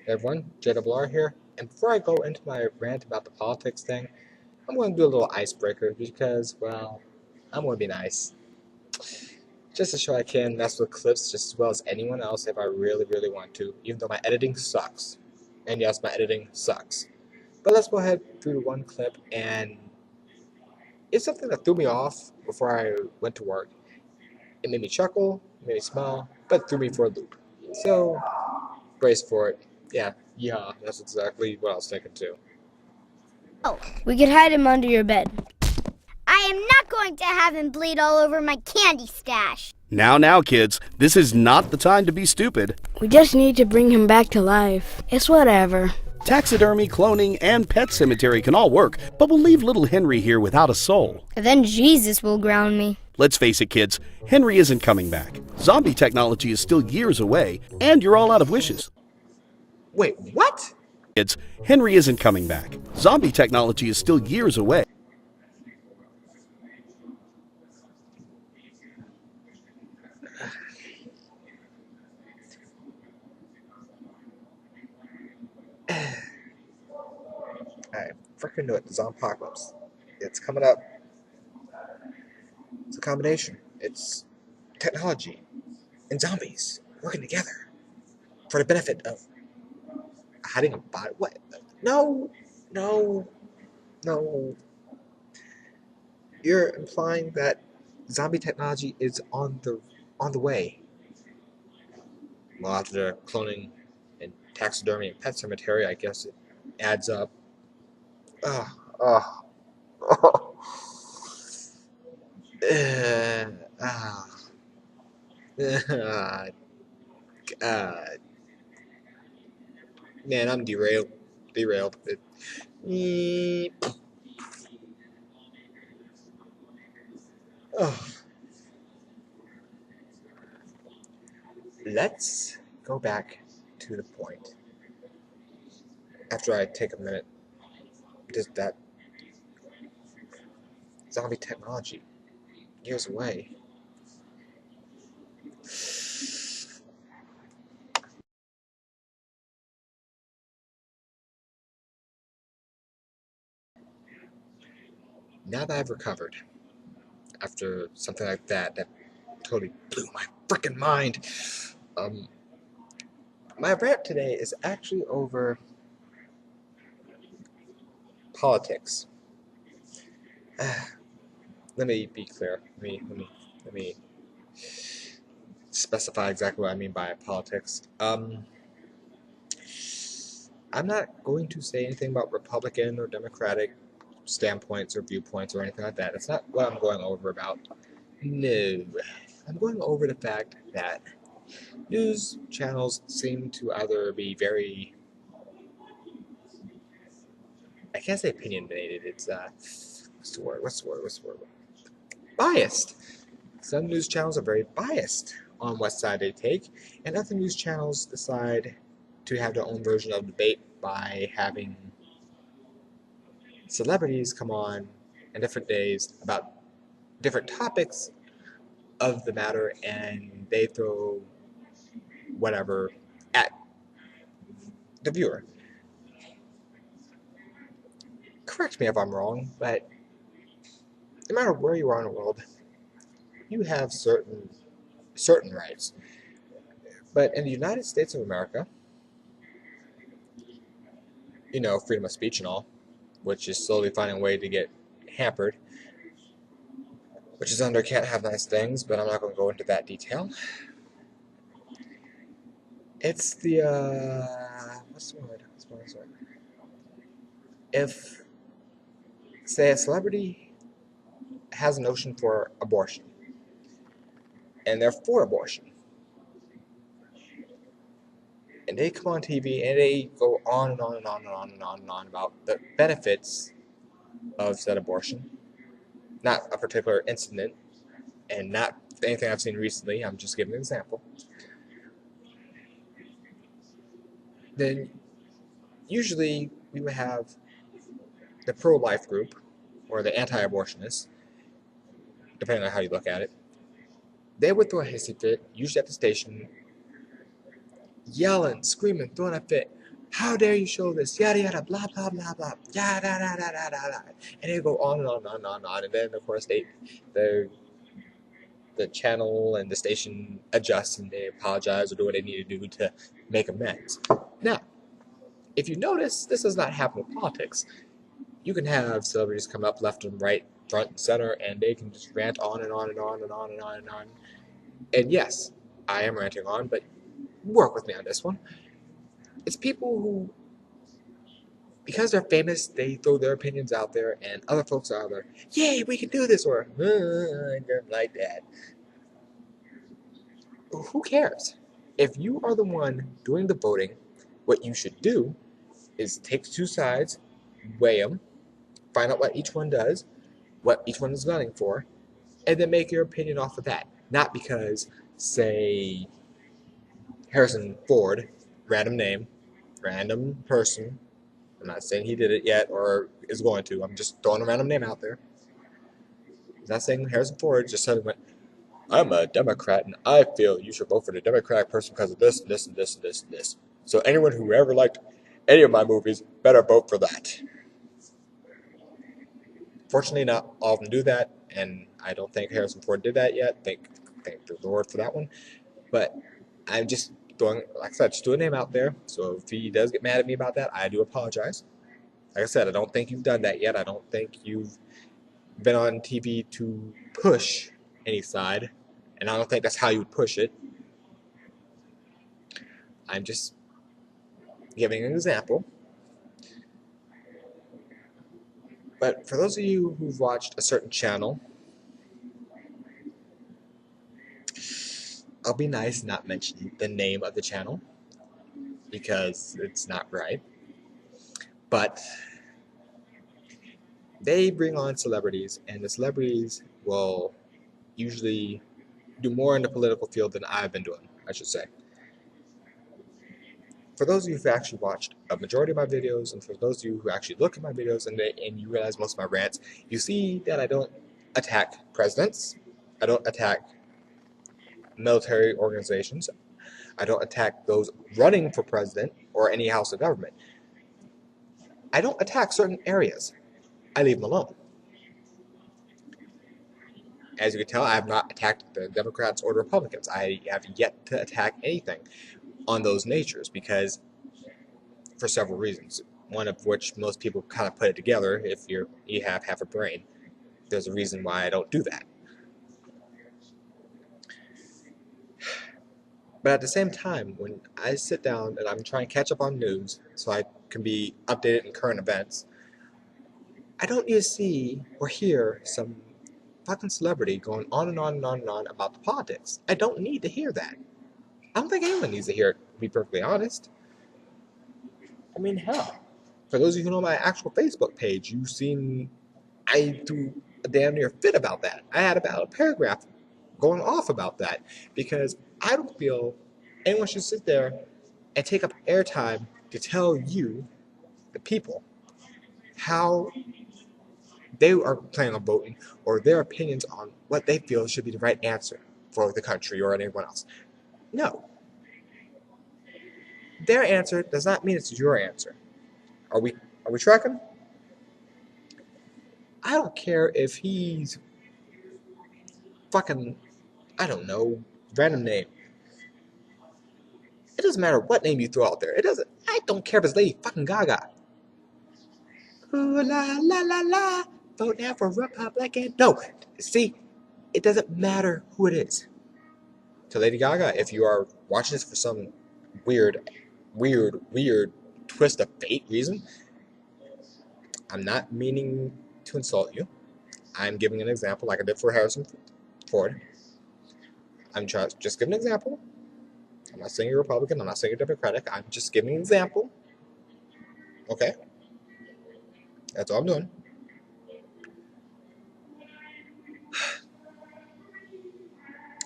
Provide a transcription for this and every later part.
Hey everyone, JWR here, and before I go into my rant about the politics thing, I'm going to do a little icebreaker because, well, I'm going to be nice. Just to show I can mess with clips just as well as anyone else if I really, really want to, even though my editing sucks. And yes, my editing sucks. But let's go ahead through one clip, and it's something that threw me off before I went to work. It made me chuckle, made me smile, but threw me for a loop. So, brace for it. Yeah, that's exactly what I was thinking too. Oh, we could hide him under your bed. I am not going to have him bleed all over my candy stash. Now, kids, this is not the time to be stupid. We just need to bring him back to life. It's whatever. Taxidermy, cloning, and pet cemetery can all work, but we'll leave little Henry here without a soul. Then Jesus will ground me. Let's face it, kids, Henry isn't coming back. Zombie technology is still years away, and you're all out of wishes. Wait, what? Kids, Henry isn't coming back. Zombie technology is still years away. I freaking knew it. The zombie apocalypse. It's coming up. It's a combination. It's technology and zombies working together for the benefit of hiding a body. What? No, no, no. You're implying that zombie technology is on the way. Well, after the cloning and taxidermy and pet cemetery, I guess it adds up. Ugh, ugh, ugh. Ah, God. Man, I'm derailed. Derailed. Oh. Let's go back to the point. After I take a minute, just that zombie technology years away. Now that I've recovered after something like that totally blew my freaking mind. My rant today is actually over politics. Let me be clear. Let me specify exactly what I mean by politics. I'm not going to say anything about Republican or Democratic standpoints or viewpoints or anything like that. That's not what I'm going over about. No. I'm going over the fact that news channels seem to either be very, I can't say opinionated, it's, what's the word? Biased. Some news channels are very biased on what side they take, and other news channels decide to have their own version of debate by having celebrities come on different days about different topics of the matter, and they throw whatever at the viewer. Correct me if I'm wrong, but no matter where you are in the world, you have certain rights. But in the United States of America, freedom of speech and all, which is slowly finding a way to get hampered, which is under can't have nice things, but I'm not going to go into that detail. It's the, what's the word? If, say, a celebrity has a notion for abortion, and they're for abortion, and they come on TV and they go on and on and on and on and on and on about the benefits of said abortion, not a particular incident, and not anything I've seen recently, I'm just giving an example, then usually we would have the pro-life group, or the anti-abortionists, depending on how you look at it. They would throw a hissy fit, usually at the station, yelling, screaming, throwing a fit. How dare you show this? Yada yada, blah blah blah blah, yada yada yada yada, and they go on and on and on and on and on, and then of course the channel and the station adjust and they apologize or do what they need to do to make amends. Now, if you notice, this does not happen with politics. You can have celebrities come up left and right, front and center, and they can just rant on and on and on and on and on and on. And yes, I am ranting on, but work with me on this one. It's people who, because they're famous, they throw their opinions out there, and other folks are there, yay, we can do this, or I don't like that. Who cares? If you are the one doing the voting, what you should do is take the two sides, weigh them, find out what each one does, what each one is gunning for, and then make your opinion off of that. Not because, say, Harrison Ford, random name, random person, I'm not saying he did it yet or is going to, I'm just throwing a random name out there. I'm not saying Harrison Ford just suddenly went, I'm a Democrat and I feel you should vote for the Democratic person because of this, this, and this, and this, and this. So anyone who ever liked any of my movies better vote for that. Fortunately, not all of them do that, and I don't think Harrison Ford did that yet. Thank the Lord for that one. But I'm just throwing, like I said, just doing a name out there. So if he does get mad at me about that, I do apologize. Like I said, I don't think you've done that yet. I don't think you've been on TV to push any side, and I don't think that's how you would push it. I'm just giving an example. But for those of you who've watched a certain channel, I'll be nice and not mention the name of the channel because it's not right. But they bring on celebrities, and the celebrities will usually do more in the political field than I've been doing, I should say. For those of you who've actually watched a majority of my videos, and for those of you who actually look at my videos and you realize most of my rants, you see that I don't attack presidents, I don't attack military organizations, I don't attack those running for president or any house of government. I don't attack certain areas. I leave them alone. As you can tell, I have not attacked the Democrats or the Republicans. I have yet to attack anything on those natures because for several reasons. One of which most people kind of put it together if you have half a brain. There's a reason why I don't do that. But at the same time, when I sit down and I'm trying to catch up on news so I can be updated in current events, I don't need to see or hear some fucking celebrity going on and on and on and on about the politics. I don't need to hear that. I don't think anyone needs to hear it, to be perfectly honest. I mean, hell, for those of you who know my actual Facebook page, you've seen I threw a damn near fit about that. I had about a paragraph going off about that because I don't feel anyone should sit there and take up airtime to tell you, the people, how they are planning on voting or their opinions on what they feel should be the right answer for the country or anyone else. No. Their answer does not mean it's your answer. Are we tracking? I don't care if he's fucking, I don't know, random name. It doesn't matter what name you throw out there. I don't care if it's Lady fucking Gaga. Ooh la la la la, vote now for Republican. No, see, it doesn't matter who it is. To Lady Gaga, if you are watching this for some weird twist of fate reason, I'm not meaning to insult you. I'm giving an example like I did for Harrison Ford. I'm just giving an example. I'm not saying you're Republican. I'm not saying you're Democratic. I'm just giving an example. Okay? That's all I'm doing.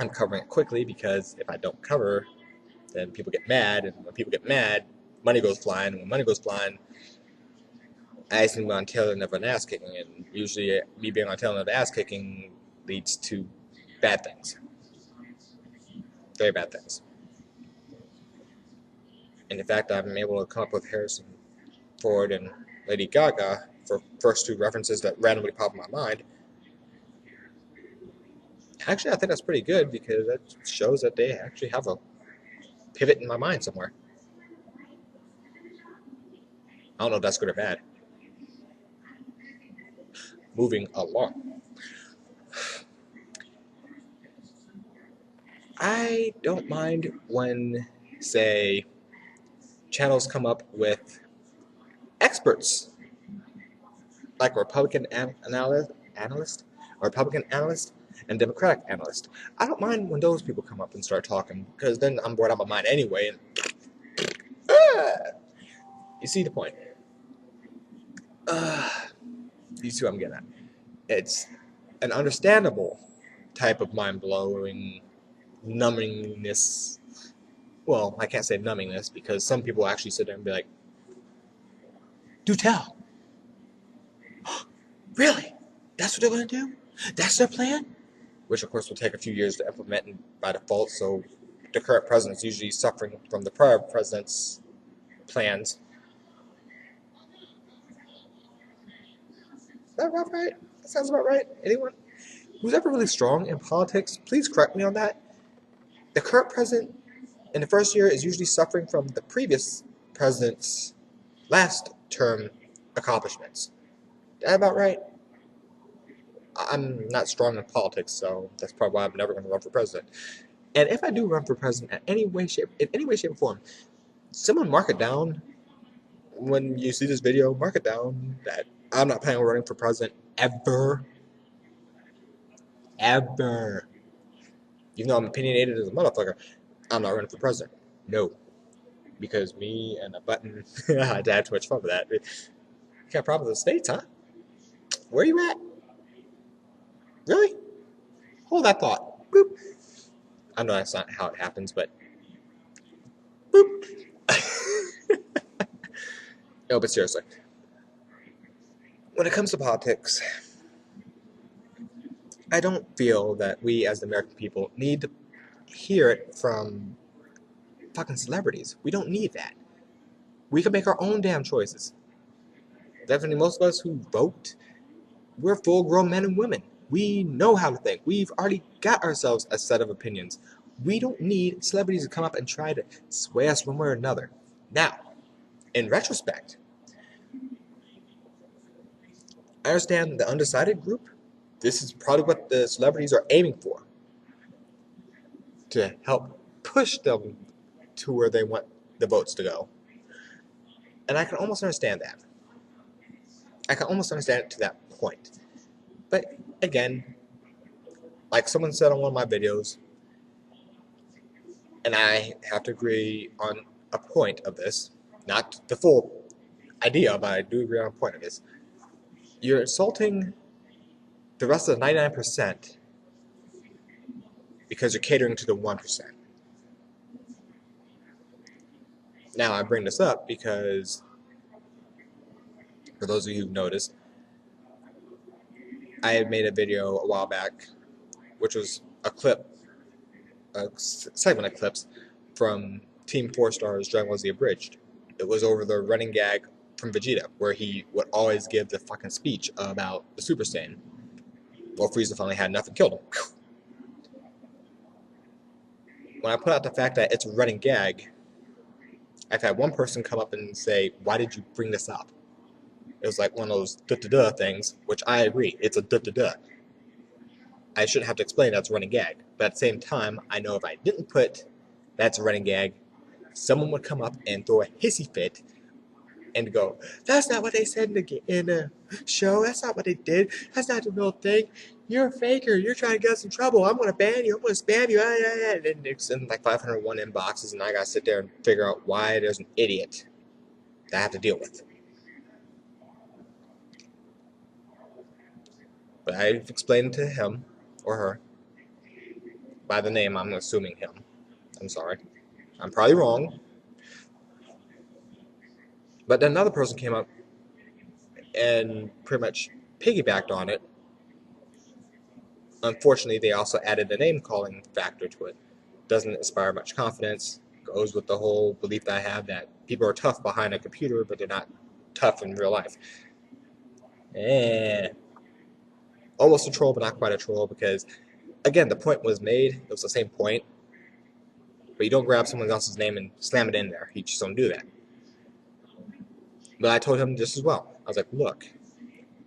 I'm covering it quickly because if I don't cover, then people get mad. And when people get mad, money goes flying. And when money goes flying, I seem to be on tail end of an ass kicking. And usually me being on tail end of ass kicking leads to bad things. Very bad things. And the fact that I'm able to come up with Harrison Ford and Lady Gaga for first two references that randomly pop in my mind, actually I think that's pretty good because that shows that they actually have a pivot in my mind somewhere. I don't know if that's good or bad. Moving along. I don't mind when, say, channels come up with experts, like a Republican analyst, a Republican analyst, and Democratic analyst. I don't mind when those people come up and start talking, because then I'm bored out of my mind anyway. And you see the point. You see what I'm getting at. It's an understandable type of mind-blowing numbingness. Well, I can't say numbingness because some people actually sit there and be like, do tell. Really? That's what they're going to do? That's their plan? Which, of course, will take a few years to implement by default, so the current president's usually suffering from the prior president's plans. Is that about right? That sounds about right. Anyone who's ever really strong in politics, please correct me on that. The current president in the first year is usually suffering from the previous president's last term accomplishments. Is that about right? I'm not strong in politics, so that's probably why I'm never going to run for president. And if I do run for president in any way, shape or form, someone mark it down. When you see this video, mark it down that I'm not planning on running for president ever. Ever. Even though I'm opinionated as a motherfucker, I'm not running for president. No. Because me and a button, I had too much fun with that. You got problems with the states, huh? Where you at? Really? Hold that thought. Boop. I know that's not how it happens, but boop. No, but seriously. When it comes to politics, I don't feel that we as the American people need to hear it from fucking celebrities. We don't need that. We can make our own damn choices. Definitely most of us who vote, we're full-grown men and women. We know how to think. We've already got ourselves a set of opinions. We don't need celebrities to come up and try to sway us one way or another. Now, in retrospect, I understand the undecided group. This is probably what the celebrities are aiming for, to help push them to where they want the votes to go. And I can almost understand that. I can almost understand it to that point. But again, like someone said on one of my videos, and I have to agree on a point of this, not the full idea, but I do agree on a point of this. You're insulting the rest of the 99% because you're catering to the 1%. Now, I bring this up because, for those of you who've noticed, I had made a video a while back, which was a clip, a segment of clips from Team 4 Star's Dragon Ball Z Abridged. It was over the running gag from Vegeta, where he would always give the fucking speech about the Super Saiyan. Well, Frieza finally had enough and killed him. When I put out the fact that it's a running gag, I've had one person come up and say, why did you bring this up? It was like one of those duh-duh-duh things, which I agree, it's a duh-duh-duh. I shouldn't have to explain that's a running gag. But at the same time, I know if I didn't put that's a running gag, someone would come up and throw a hissy fit and go, that's not what they said in the show, that's not what they did, that's not the real thing, you're a faker, you're trying to get us in trouble, I'm going to ban you, I'm going to spam you, and then it's in like 501 inboxes, and I got to sit there and figure out why there's an idiot that I have to deal with. But I've explained to him, or her, by the name, I'm assuming him, I'm sorry, I'm probably wrong. But then another person came up and pretty much piggybacked on it. Unfortunately, they also added a name-calling factor to it. Doesn't inspire much confidence. goes with the whole belief that I have that people are tough behind a computer, but they're not tough in real life. And almost a troll, but not quite a troll, because again, the point was made. It was the same point, but you don't grab someone else's name and slam it in there. You just don't do that. But I told him just as well. I was like, look,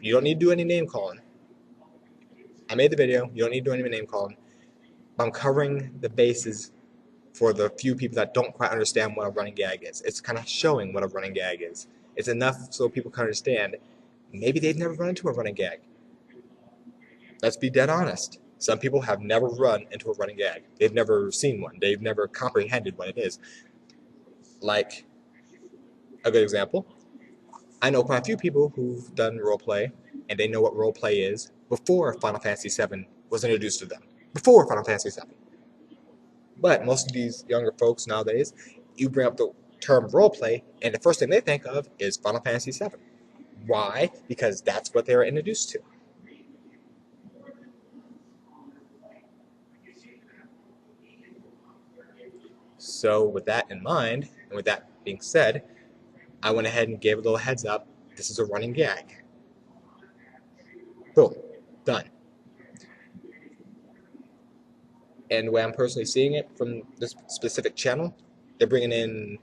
you don't need to do any name calling. I made the video. You don't need to do any name calling. I'm covering the bases for the few people that don't quite understand what a running gag is. It's kind of showing what a running gag is. It's enough so people can understand. Maybe they've never run into a running gag. Let's be dead honest. Some people have never run into a running gag. They've never seen one. They've never comprehended what it is. Like, a good example, I know quite a few people who've done roleplay, and they know what roleplay is before Final Fantasy VII was introduced to them. Before Final Fantasy VII. But most of these younger folks nowadays, you bring up the term roleplay, and the first thing they think of is Final Fantasy VII. Why? Because that's what they were introduced to. So with that in mind, and with that being said, I went ahead and gave a little heads up. This is a running gag. Boom. Done. And the way I'm personally seeing it from this specific channel, they're bringing in,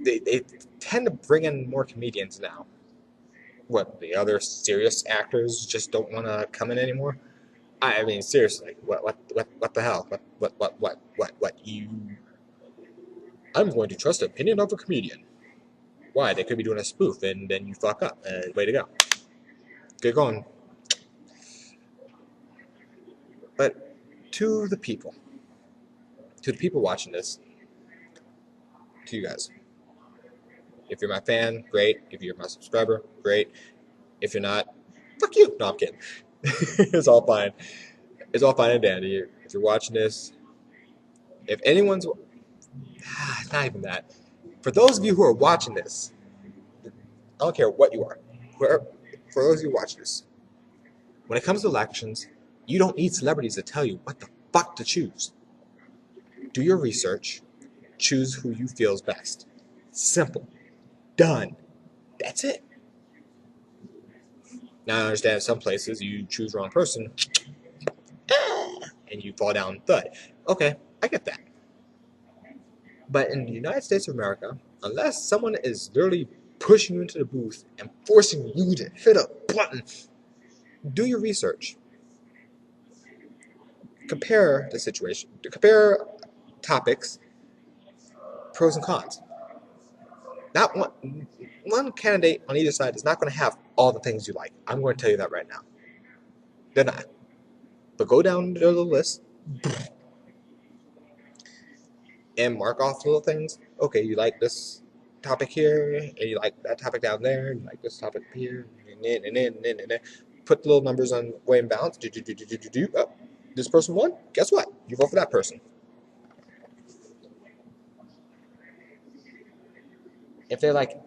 they tend to bring in more comedians now. What, the other serious actors just don't want to come in anymore? I mean, seriously, what the hell? What you? I'm going to trust the opinion of a comedian. Why? They could be doing a spoof, and then you fuck up. Way to go. Good going. But to the people watching this, to you guys, if you're my fan, great. If you're my subscriber, great. If you're not, fuck you. No, I'm kidding. It's all fine. It's all fine and dandy. If you're watching this, if anyone's, not even that. For those of you who are watching this, I don't care what you are. For those of you who watch this, when it comes to elections, you don't need celebrities to tell you what the fuck to choose. Do your research. Choose who you feel is best. Simple. Done. That's it. Now I understand in some places you choose the wrong person and you fall down thud. Okay, I get that. But in the United States of America, unless someone is literally pushing you into the booth and forcing you to hit a button, do your research. Compare the situation. Compare topics, pros and cons. Not one candidate on either side is not going to have all the things you like. I'm going to tell you that right now. They're not. But go down the list and mark off little things. Okay, you like this topic here, and you like that topic down there, and you like this topic here, and then. Put the little numbers on way and balance. Oh, this person won. Guess what? You vote for that person. If they're like,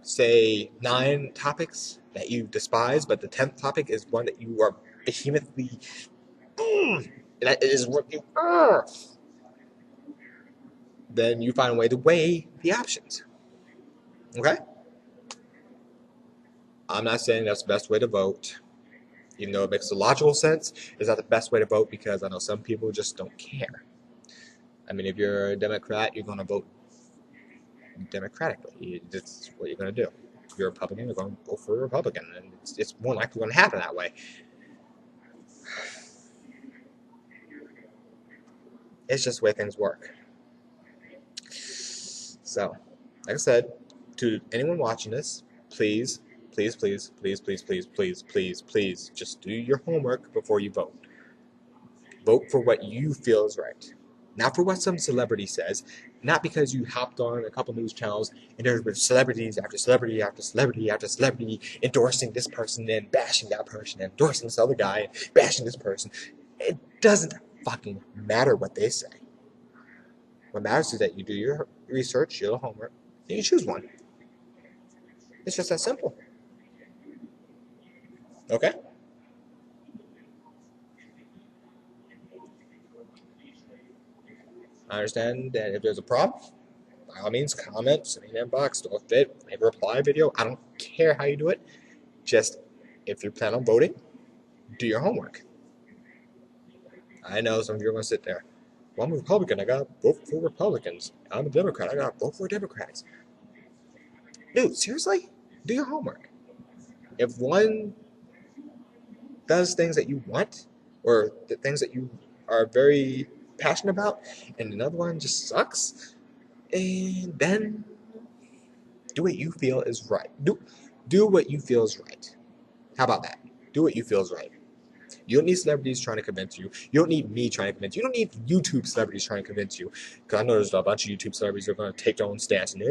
say, 9 topics that you despise, but the 10th topic is one that you are vehemently, that is what you are, then you find a way to weigh the options. Okay? I'm not saying that's the best way to vote, even though it makes a logical sense. It's not the best way to vote because I know some people just don't care. I mean, if you're a Democrat, you're going to vote democratically. That's what you're going to do. If you're a Republican, you're going to vote for a Republican, and it's more likely going to happen that way. It's just the way things work. So, like I said, to anyone watching this, please, just do your homework before you vote. Vote for what you feel is right. Not for what some celebrity says, not because you hopped on a couple news channels and there's been celebrities after celebrity after celebrity after celebrity endorsing this person and bashing that person and endorsing this other guy and bashing this person. It doesn't fucking matter what they say. What matters is that you do your research, your homework, and you choose one. It's just that simple. Okay? I understand that if there's a problem, by all means, comment, send me an inbox, do a fit, make a reply video. I don't care how you do it. Just, if you plan on voting, do your homework. I know some of you are going to sit there. Well, I'm a Republican. I got to vote for Republicans. I'm a Democrat. I got to vote for Democrats. Dude, seriously? Do your homework. If one does things that you want, or the things that you are very passionate about, and another one just sucks, and then do what you feel is right. Do what you feel is right. How about that? Do what you feel is right. You don't need celebrities trying to convince you. You don't need me trying to convince you. You don't need YouTube celebrities trying to convince you. Because I know there's a bunch of YouTube celebrities that are going to take their own stance. And,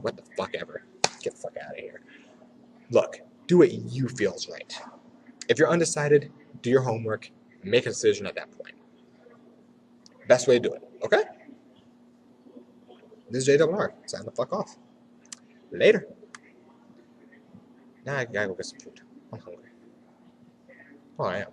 what the fuck ever. Get the fuck out of here. Look, do what you feel is right. If you're undecided, do your homework. Make a decision at that point. Best way to do it. Okay? This is JRR. Sign the fuck off. Later. Now I gotta go get some food. I'm hungry. Oh, I am.